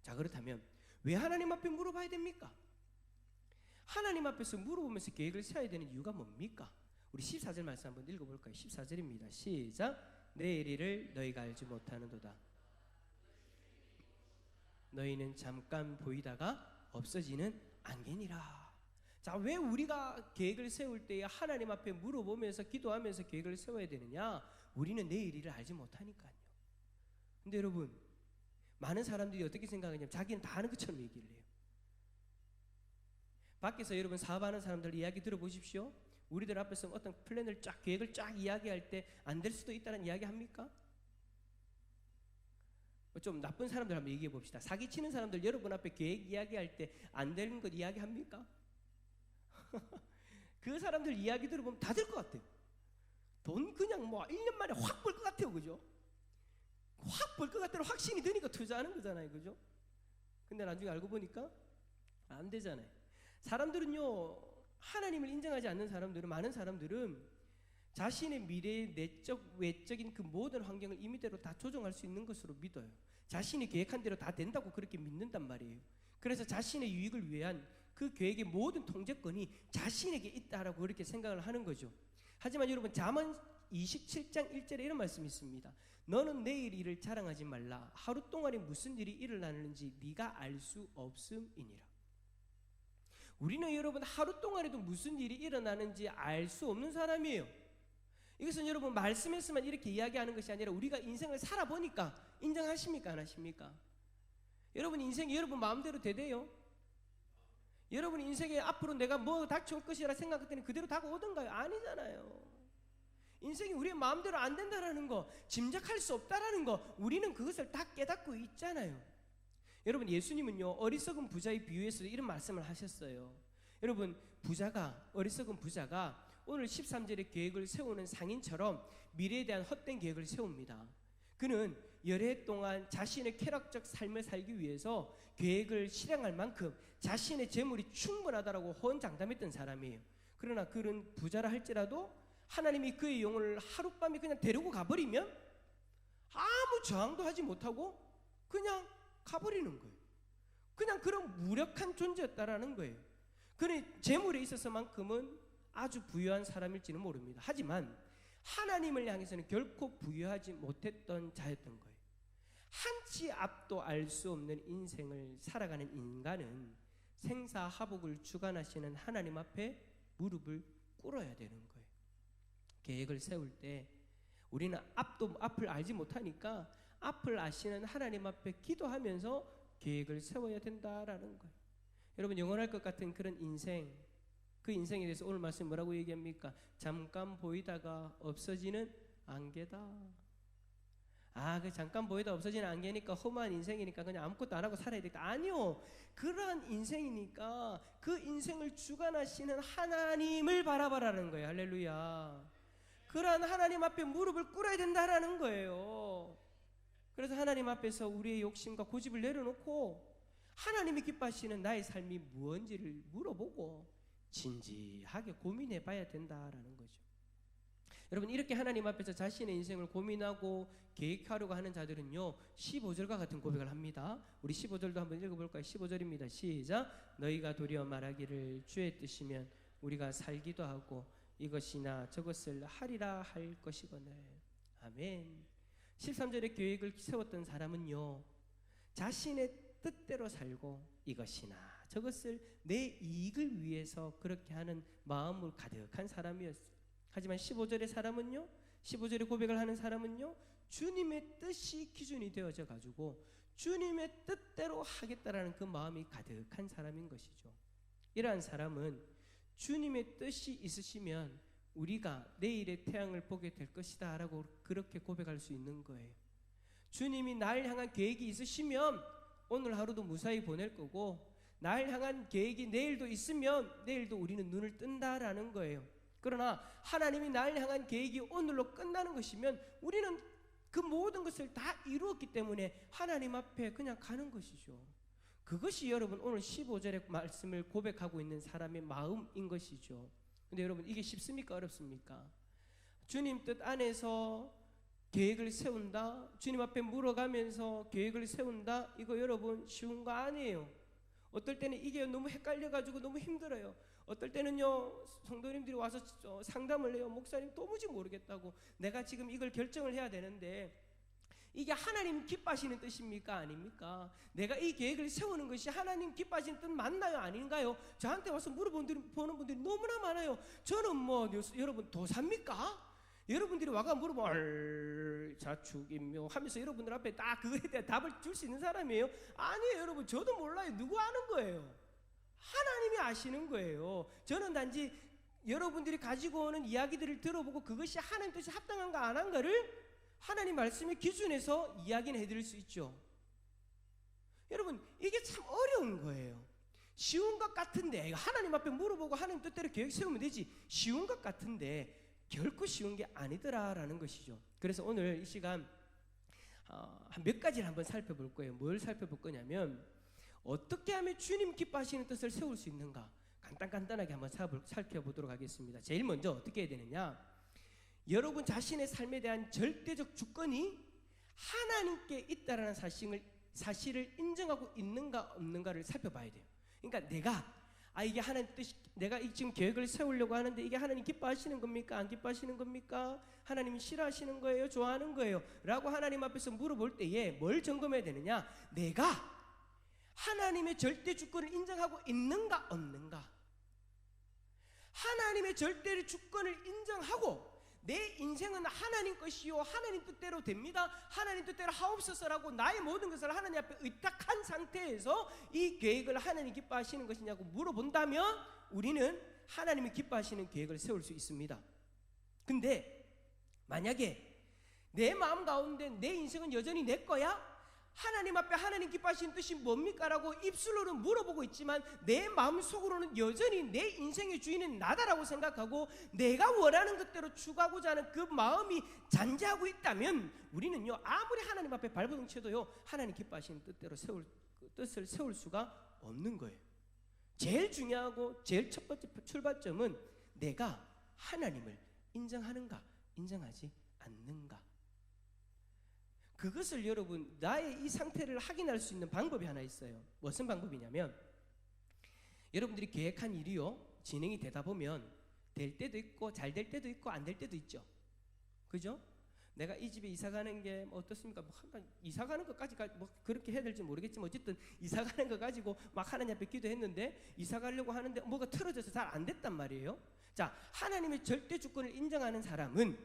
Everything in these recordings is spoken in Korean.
자, 그렇다면 왜 하나님 앞에 물어봐야 됩니까? 하나님 앞에서 물어보면서 계획을 세워야 되는 이유가 뭡니까? 우리 14절 말씀 한번 읽어볼까요? 14절입니다. 시작. 내일 일을 너희가 알지 못하는도다. 너희는 잠깐 보이다가 없어지는 안개니라. 자, 왜 우리가 계획을 세울 때 하나님 앞에 물어보면서 기도하면서 계획을 세워야 되느냐? 우리는 내일 일을 알지 못하니까요. 근데 여러분, 많은 사람들이 어떻게 생각하냐면 자기는 다 아는 것처럼 얘기를 해요. 밖에서 여러분 사업하는 사람들 이야기 들어보십시오. 우리들 앞에서 어떤 플랜을 쫙, 계획을 쫙 이야기할 때 안 될 수도 있다는 이야기 합니까? 좀 나쁜 사람들 한번 얘기해 봅시다. 사기치는 사람들 여러분 앞에 계획 이야기할 때 안 되는 것 이야기 합니까? 그 사람들 이야기 들어보면 다 될 것 같아요. 돈 그냥 뭐 1년 만에 확 벌 것 같아요. 그죠? 확 벌 것 같다는 확신이 드니까 투자하는 거잖아요. 그죠? 근데 나중에 알고 보니까 안 되잖아요. 사람들은요, 하나님을 인정하지 않는 사람들은, 많은 사람들은 자신의 미래의 내적, 외적인 그 모든 환경을 임의대로 다 조정할 수 있는 것으로 믿어요. 자신이 계획한 대로 다 된다고 그렇게 믿는단 말이에요. 그래서 자신의 유익을 위한 그 계획의 모든 통제권이 자신에게 있다라고 그렇게 생각을 하는 거죠. 하지만 여러분, 잠언 27장 1절에 이런 말씀이 있습니다. 너는 내일 일을 자랑하지 말라. 하루 동안에 무슨 일이 일어나는지 네가 알 수 없음이니라. 우리는 여러분 하루 동안에도 무슨 일이 일어나는지 알 수 없는 사람이에요. 이것은 여러분 말씀에서만 이렇게 이야기하는 것이 아니라 우리가 인생을 살아보니까 인정하십니까? 안 하십니까? 여러분 인생이 여러분 마음대로 되대요? 여러분 인생에 앞으로 내가 뭐 닥쳐올 것이라 생각했더니 그대로 다가오던가요? 아니잖아요. 인생이 우리의 마음대로 안 된다라는 거, 짐작할 수 없다라는 거, 우리는 그것을 다 깨닫고 있잖아요. 여러분 예수님은요, 어리석은 부자의 비유에서 이런 말씀을 하셨어요. 여러분 어리석은 부자가 오늘 13절의 계획을 세우는 상인처럼 미래에 대한 헛된 계획을 세웁니다. 그는 여러 해 동안 자신의 쾌락적 삶을 살기 위해서 계획을 실행할 만큼 자신의 재물이 충분하다라고 호언장담했던 사람이에요. 그러나 그는 부자라 할지라도 하나님이 그의 영혼을 하룻밤에 그냥 데리고 가버리면 아무 저항도 하지 못하고 그냥 가버리는 거예요. 그냥 그런 무력한 존재였다라는 거예요. 그는 재물에 있어서만큼은 아주 부유한 사람일지는 모릅니다. 하지만 하나님을 향해서는 결코 부유하지 못했던 자였던 거예요. 한치 앞도 알 수 없는 인생을 살아가는 인간은 생사하복을 주관하시는 하나님 앞에 무릎을 꿇어야 되는 거예요. 계획을 세울 때 우리는 앞을 알지 못하니까 앞을 아시는 하나님 앞에 기도하면서 계획을 세워야 된다라는 거예요. 여러분 영원할 것 같은 그런 인생, 그 인생에 대해서 오늘 말씀 뭐라고 얘기합니까? 잠깐 보이다가 없어지는 안개다. 그 잠깐 보이다 없어지는 안개니까 험한 인생이니까 그냥 아무것도 안 하고 살아야 되겠다. 아니요. 그러한 인생이니까 그 인생을 주관하시는 하나님을 바라봐라는 거예요. 할렐루야. 그러한 하나님 앞에 무릎을 꿇어야 된다라는 거예요. 그래서 하나님 앞에서 우리의 욕심과 고집을 내려놓고 하나님이 기뻐하시는 나의 삶이 무엇인지를 물어보고 진지하게 고민해 봐야 된다라는 거죠. 여러분 이렇게 하나님 앞에서 자신의 인생을 고민하고 계획하려고 하는 자들은요 15절과 같은 고백을 합니다. 우리 15절도 한번 읽어볼까요? 15절입니다. 시작. 너희가 도리어 말하기를 주의 뜻이면 우리가 살기도 하고 이것이나 저것을 하리라 할 것이거늘. 아멘. 13절의 계획을 세웠던 사람은요 자신의 뜻대로 살고 이것이나 저것을 내 이익을 위해서 그렇게 하는 마음을 가득한 사람이었어요. 하지만 15절의 사람은요 15절의 고백을 하는 사람은요 주님의 뜻이 기준이 되어져 가지고 주님의 뜻대로 하겠다라는 그 마음이 가득한 사람인 것이죠. 이러한 사람은 주님의 뜻이 있으시면 우리가 내일의 태양을 보게 될 것이다 라고 그렇게 고백할 수 있는 거예요. 주님이 날 향한 계획이 있으시면 오늘 하루도 무사히 보낼 거고 날 향한 계획이 내일도 있으면 내일도 우리는 눈을 뜬다라는 거예요. 그러나 하나님이 날 향한 계획이 오늘로 끝나는 것이면 우리는 그 모든 것을 다 이루었기 때문에 하나님 앞에 그냥 가는 것이죠. 그것이 여러분 오늘 15절의 말씀을 고백하고 있는 사람의 마음인 것이죠. 근데 여러분 이게 쉽습니까? 어렵습니까? 주님 뜻 안에서 계획을 세운다, 주님 앞에 물어가면서 계획을 세운다, 이거 여러분 쉬운 거 아니에요. 어떨 때는 이게 너무 헷갈려가지고 너무 힘들어요. 어떨 때는요, 성도님들이 와서 상담을 해요. 목사님 도무지 모르겠다고, 내가 지금 이걸 결정을 해야 되는데 이게 하나님 기뻐하시는 뜻입니까? 아닙니까? 내가 이 계획을 세우는 것이 하나님 기뻐하시는 뜻 맞나요? 아닌가요? 저한테 와서 물어보는 분들이 너무나 많아요. 저는 뭐 여러분 도사입니까? 여러분들이 와가 물어보면 자축인묘 하면서 여러분들 앞에 딱 그거에 대한 답을 줄 수 있는 사람이에요? 아니에요. 여러분 저도 몰라요. 누구 아는 거예요? 하나님이 아시는 거예요. 저는 단지 여러분들이 가지고 오는 이야기들을 들어보고 그것이 하나님 뜻이 합당한가 안 한가를 하나님 말씀의 기준에서 이야기는 해드릴 수 있죠. 여러분 이게 참 어려운 거예요. 쉬운 것 같은데 하나님 앞에 물어보고 하나님 뜻대로 계획 세우면 되지, 쉬운 것 같은데 결코 쉬운 게 아니더라라는 것이죠. 그래서 오늘 이 시간 한 몇 가지를 한번 살펴볼 거예요. 뭘 살펴볼 거냐면 어떻게 하면 주님 기뻐하시는 뜻을 세울 수 있는가, 간단하게 한번 살펴보도록 하겠습니다. 제일 먼저 어떻게 해야 되느냐, 여러분 자신의 삶에 대한 절대적 주권이 하나님께 있다라는 사실을 인정하고 있는가 없는가를 살펴봐야 돼요. 그러니까 내가 이게 하나님 뜻이, 내가 지금 계획을 세우려고 하는데 이게 하나님 기뻐하시는 겁니까? 안 기뻐하시는 겁니까? 하나님이 싫어하시는 거예요? 좋아하는 거예요? 라고 하나님 앞에서 물어볼 때에 뭘 점검해야 되느냐, 내가 하나님의 절대 주권을 인정하고 있는가 없는가. 하나님의 절대 주권을 인정하고 내 인생은 하나님 것이요 하나님 뜻대로 됩니다, 하나님 뜻대로 하옵소서라고 나의 모든 것을 하나님 앞에 의탁한 상태에서 이 계획을 하나님 기뻐하시는 것이냐고 물어본다면 우리는 하나님이 기뻐하시는 계획을 세울 수 있습니다. 근데 만약에 내 마음 가운데 내 인생은 여전히 내 거야? 하나님 앞에 하나님 기뻐하시는 뜻이 뭡니까? 라고 입술로는 물어보고 있지만 내 마음속으로는 여전히 내 인생의 주인은 나다라고 생각하고 내가 원하는 것대로 추구하고자 하는 그 마음이 잔재하고 있다면 우리는요 아무리 하나님 앞에 발버둥 쳐도요 하나님 기뻐하시는 뜻을 세울 수가 없는 거예요. 제일 중요하고 제일 첫 번째 출발점은 내가 하나님을 인정하는가 인정하지 않는가. 그것을 여러분 나의 이 상태를 확인할 수 있는 방법이 하나 있어요. 무슨 방법이냐면 여러분들이 계획한 일이요 진행이 되다 보면 될 때도 있고 잘 될 때도 있고 안 될 때도 있죠. 그죠? 내가 이 집에 이사 가는 게 어떻습니까? 이사 가는 것까지 뭐 그렇게 해야 될지 모르겠지만 어쨌든 이사 가는 거 가지고 막 하나님 앞에 기도했는데 이사 가려고 하는데 뭐가 틀어져서 잘 안 됐단 말이에요. 자, 하나님의 절대 주권을 인정하는 사람은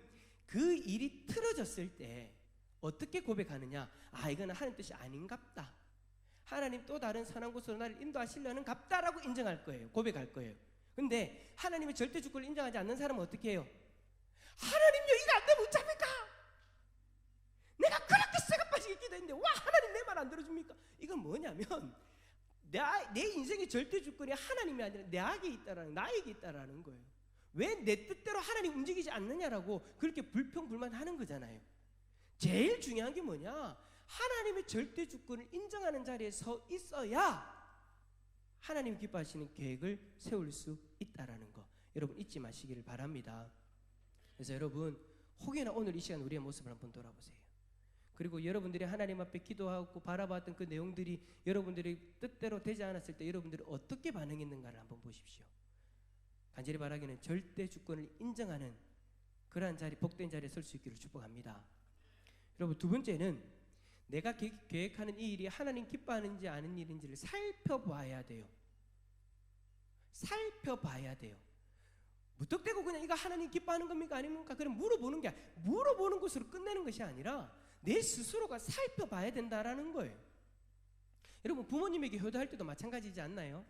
그 일이 틀어졌을 때 어떻게 고백하느냐, 이거는 하나님 뜻이 아닌갑다, 하나님 또 다른 선한 곳으로 나를 인도하시려는 갑다라고 인정할 거예요. 고백할 거예요. 근데 하나님의 절대 주권을 인정하지 않는 사람은 어떻게 해요? 하나님요 이거 안 되면 어쩝니까? 내가 그렇게 쇠가 빠지게 기도했는데 와 하나님 내 말 안 들어줍니까? 이건 뭐냐면 내 인생의 절대 주권이 하나님이 아니라 나에게 있다라는 거예요. 왜 내 뜻대로 하나님 움직이지 않느냐라고 그렇게 불평불만하는 거잖아요. 제일 중요한 게 뭐냐, 하나님의 절대 주권을 인정하는 자리에 서 있어야 하나님 기뻐하시는 계획을 세울 수 있다라는 거 여러분 잊지 마시기를 바랍니다. 그래서 여러분 혹여나 오늘 이 시간 우리의 모습을 한번 돌아보세요. 그리고 여러분들이 하나님 앞에 기도하고 바라봤던 그 내용들이 여러분들이 뜻대로 되지 않았을 때 여러분들이 어떻게 반응했는가를 한번 보십시오. 간절히 바라기는 절대 주권을 인정하는 그러한 자리, 복된 자리에 설 수 있기를 축복합니다. 여러분 두 번째는 내가 계획하는 이 일이 하나님 기뻐하는지 아닌 일인지를 살펴봐야 돼요. 살펴봐야 돼요. 무턱대고 그냥 이거 하나님 기뻐하는 겁니까 아닙니까? 그럼 물어보는 게 물어보는 것으로 끝내는 것이 아니라 내 스스로가 살펴봐야 된다라는 거예요. 여러분 부모님에게 효도할 때도 마찬가지지 않나요?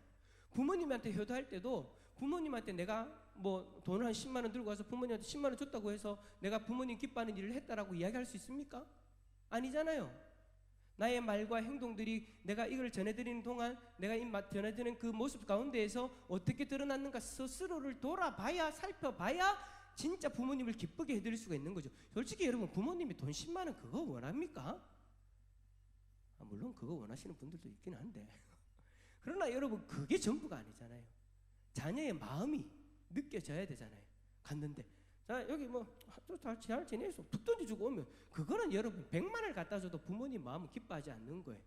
부모님한테 효도할 때도 부모님한테 내가 뭐 돈을 한 10만 원 들고 와서 부모님한테 10만 원 줬다고 해서 내가 부모님 기뻐하는 일을 했다라고 이야기할 수 있습니까? 아니잖아요. 나의 말과 행동들이 내가 이걸 전해드리는 동안 내가 전해드리는 그 모습 가운데에서 어떻게 드러났는가 스스로를 돌아봐야 살펴봐야 진짜 부모님을 기쁘게 해드릴 수가 있는 거죠. 솔직히 여러분 부모님이 돈 10만 원 그거 원합니까? 물론 그거 원하시는 분들도 있긴 한데 그러나 여러분 그게 전부가 아니잖아요. 자녀의 마음이 느껴져야 되잖아요. 갔는데 자, 여기 잘 지내서 툭 던져주고 오면 그거는 여러분 100만을 갖다 줘도 부모님 마음은 기뻐하지 않는 거예요.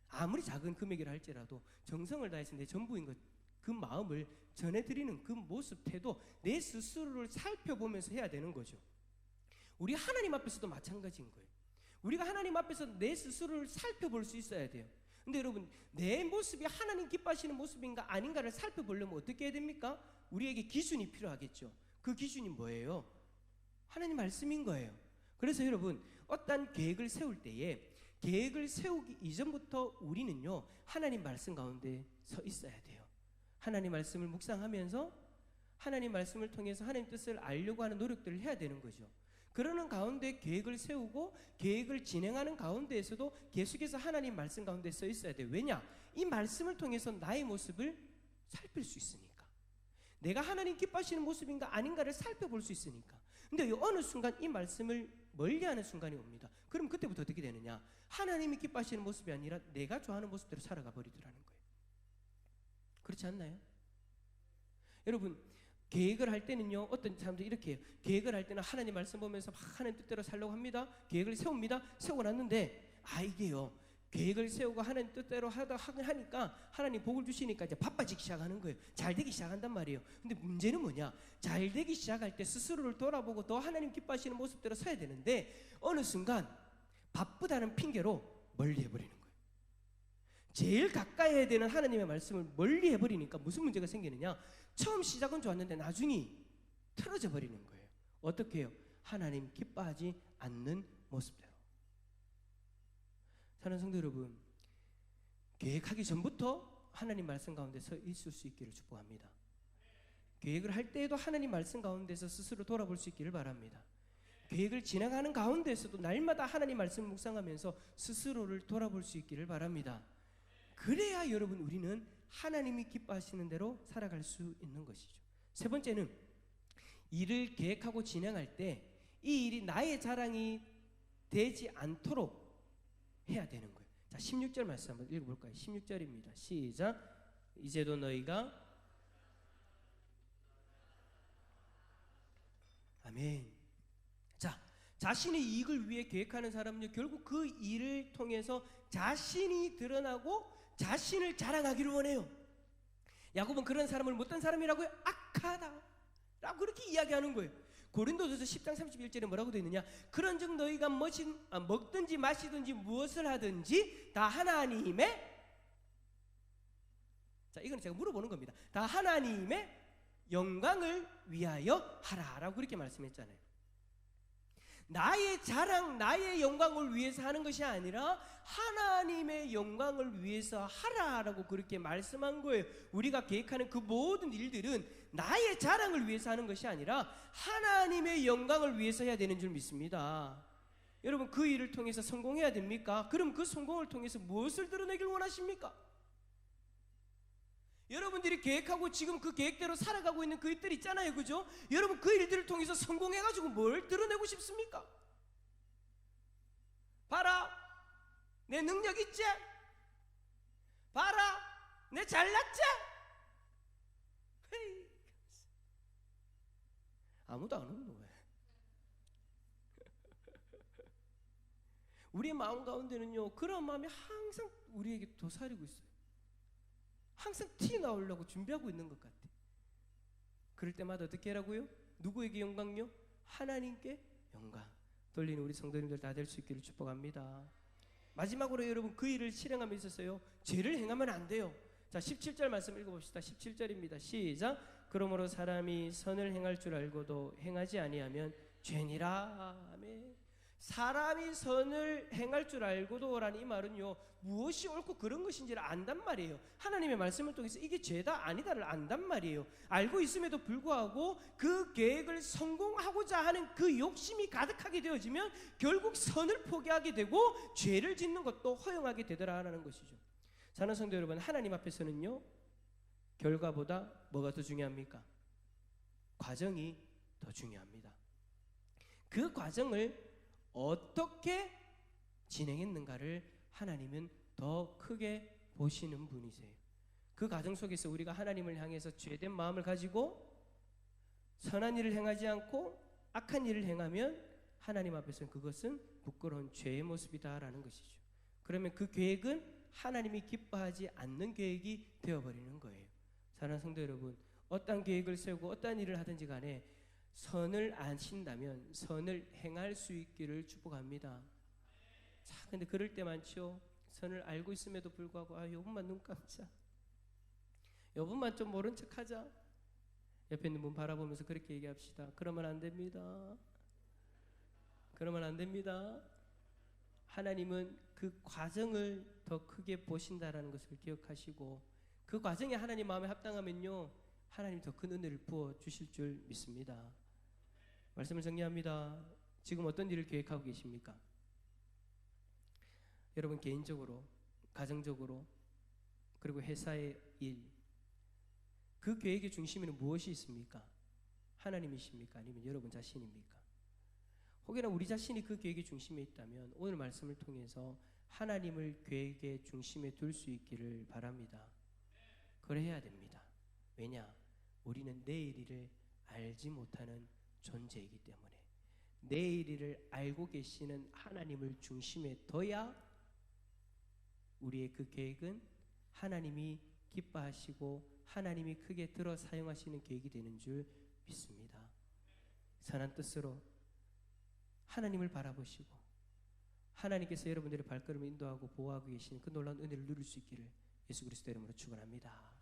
아무리 작은 금액이라 할지라도 정성을 다해서 내 전부인 것, 그 마음을 전해드리는 그 모습, 태도, 내 스스로를 살펴보면서 해야 되는 거죠. 우리 하나님 앞에서도 마찬가지인 거예요. 우리가 하나님 앞에서 내 스스로를 살펴볼 수 있어야 돼요. 근데 여러분, 내 모습이 하나님 기뻐하시는 모습인가 아닌가를 살펴보려면 어떻게 해야 됩니까? 우리에게 기준이 필요하겠죠. 그 기준이 뭐예요? 하나님 말씀인 거예요. 그래서 여러분, 어떤 계획을 세울 때에 계획을 세우기 이전부터 우리는요, 하나님 말씀 가운데 서 있어야 돼요. 하나님 말씀을 묵상하면서 하나님 말씀을 통해서 하나님 뜻을 알려고 하는 노력들을 해야 되는 거죠. 그러는 가운데 계획을 세우고 계획을 진행하는 가운데에서도 계속해서 하나님 말씀 가운데 서 있어야 돼요. 왜냐? 이 말씀을 통해서 나의 모습을 살필 수 있으니까. 내가 하나님 기뻐하시는 모습인가 아닌가를 살펴볼 수 있으니까. 근데 어느 순간 이 말씀을 멀리하는 순간이 옵니다. 그럼 그때부터 어떻게 되느냐? 하나님이 기뻐하시는 모습이 아니라 내가 좋아하는 모습대로 살아가 버리더라는 거예요. 그렇지 않나요? 여러분, 계획을 할 때는요, 어떤 사람들이 이렇게 해요. 계획을 할 때는 하나님 말씀 보면서 막 하나님 뜻대로 살려고 합니다. 계획을 세웁니다. 세우고 났는데 이게요, 계획을 세우고 하나님 뜻대로 하니까 하나님 복을 주시니까 이제 바빠지기 시작하는 거예요. 잘 되기 시작한단 말이에요. 근데 문제는 뭐냐? 잘 되기 시작할 때 스스로를 돌아보고 더 하나님 기뻐하시는 모습대로 서야 되는데 어느 순간 바쁘다는 핑계로 멀리 해버리는 거예요. 제일 가까이 해야 되는 하나님의 말씀을 멀리 해버리니까 무슨 문제가 생기느냐? 처음 시작은 좋았는데 나중에 틀어져 버리는 거예요. 어떻게 해요? 하나님 기뻐하지 않는 모습대로. 사랑하는 성도 여러분, 계획하기 전부터 하나님 말씀 가운데 서 있을 수 있기를 축복합니다. 계획을 할 때에도 하나님 말씀 가운데서 스스로 돌아볼 수 있기를 바랍니다. 계획을 진행하는 가운데서도 날마다 하나님 말씀을 묵상하면서 스스로를 돌아볼 수 있기를 바랍니다. 그래야 여러분, 우리는 하나님이 기뻐하시는 대로 살아갈 수 있는 것이죠. 세 번째는 일을 계획하고 진행할 때 이 일이 나의 자랑이 되지 않도록 해야 되는 거예요. 자, 16절 말씀 한번 읽어볼까요? 16절입니다. 시작. 이제도 너희가 아멘. 자, 자신의 이익을 위해 계획하는 사람은요, 결국 그 일을 통해서 자신이 드러나고 자신을 자랑하기를 원해요. 야곱은 그런 사람을 못된 사람이라고요? 악하다 라고 그렇게 이야기하는 거예요. 고린도전서 10장 31절에 뭐라고 되어 있느냐? 그런즉 너희가 먹든지 마시든지 무엇을 하든지 다 하나님의, 자, 이건 제가 물어보는 겁니다. 다 하나님의 영광을 위하여 하라라고 그렇게 말씀했잖아요. 나의 자랑, 나의 영광을 위해서 하는 것이 아니라 하나님의 영광을 위해서 하라라고 그렇게 말씀한 거예요. 우리가 계획하는 그 모든 일들은 나의 자랑을 위해서 하는 것이 아니라 하나님의 영광을 위해서 해야 되는 줄 믿습니다. 여러분, 그 일을 통해서 성공해야 됩니까? 그럼 그 성공을 통해서 무엇을 드러내길 원하십니까? 여러분들이 계획하고 지금 그 계획대로 살아가고 있는 그 일들 있잖아요, 그죠? 여러분, 그 일들을 통해서 성공해가지고 뭘 드러내고 싶습니까? 봐라, 내 능력 있지? 봐라, 내 잘났지? 헤이. 아무도 안 오는 거예요. 우리의 마음 가운데는요, 그런 마음이 항상 우리에게 도사리고 있어요. 항상 티 나오려고 준비하고 있는 것 같아. 그럴 때마다 어떻게 하라고요? 누구에게 영광요? 하나님께 영광 돌리는 우리 성도님들 다 될 수 있기를 축복합니다. 마지막으로 여러분, 그 일을 실행함에 있어서요, 죄를 행하면 안 돼요. 자, 17절 말씀 읽어봅시다. 17절입니다. 시작. 그러므로 사람이 선을 행할 줄 알고도 행하지 아니하면 죄니라. 아멘. 사람이 선을 행할 줄 알고도 라는 이 말은요, 무엇이 옳고 그런 것인지를 안단 말이에요. 하나님의 말씀을 통해서 이게 죄다 아니다를 안단 말이에요. 알고 있음에도 불구하고 그 계획을 성공하고자 하는 그 욕심이 가득하게 되어지면 결국 선을 포기하게 되고 죄를 짓는 것도 허용하게 되더라라는 것이죠. 사랑하는 성도 여러분, 하나님 앞에서는요, 결과보다 뭐가 더 중요합니까? 과정이 더 중요합니다. 그 과정을 어떻게 진행했는가를 하나님은 더 크게 보시는 분이세요. 그 과정 속에서 우리가 하나님을 향해서 죄된 마음을 가지고 선한 일을 행하지 않고 악한 일을 행하면 하나님 앞에서는 그것은 부끄러운 죄의 모습이다라는 것이죠. 그러면 그 계획은 하나님이 기뻐하지 않는 계획이 되어버리는 거예요. 사랑하는 성도 여러분, 어떤 계획을 세우고 어떤 일을 하든지 간에 선을 아신다면 선을 행할 수 있기를 축복합니다. 자, 근데 그럴 때 많죠. 선을 알고 있음에도 불구하고 요분만 눈 감자, 요분만 좀 모른 척하자, 옆에 있는 분 바라보면서 그렇게 얘기합시다. 그러면 안 됩니다. 그러면 안 됩니다. 하나님은 그 과정을 더 크게 보신다라는 것을 기억하시고, 그 과정이 하나님 마음에 합당하면요, 하나님 더 큰 은혜를 부어 주실 줄 믿습니다. 말씀을 정리합니다. 지금 어떤 일을 계획하고 계십니까? 여러분 개인적으로, 가정적으로, 그리고 회사의 일, 그 계획의 중심에는 무엇이 있습니까? 하나님이십니까? 아니면 여러분 자신입니까? 혹여나 우리 자신이 그 계획의 중심에 있다면 오늘 말씀을 통해서 하나님을 계획의 중심에 둘 수 있기를 바랍니다. 그래야 됩니다. 왜냐? 우리는 내일을 알지 못하는 존재이기 때문에 내일을 알고 계시는 하나님을 중심에 둬야 우리의 그 계획은 하나님이 기뻐하시고 하나님이 크게 들어 사용하시는 계획이 되는 줄 믿습니다. 선한 뜻으로 하나님을 바라보시고 하나님께서 여러분들의 발걸음을 인도하고 보호하고 계시는 그 놀라운 은혜를 누릴 수 있기를 예수 그리스도 이름으로 축원합니다.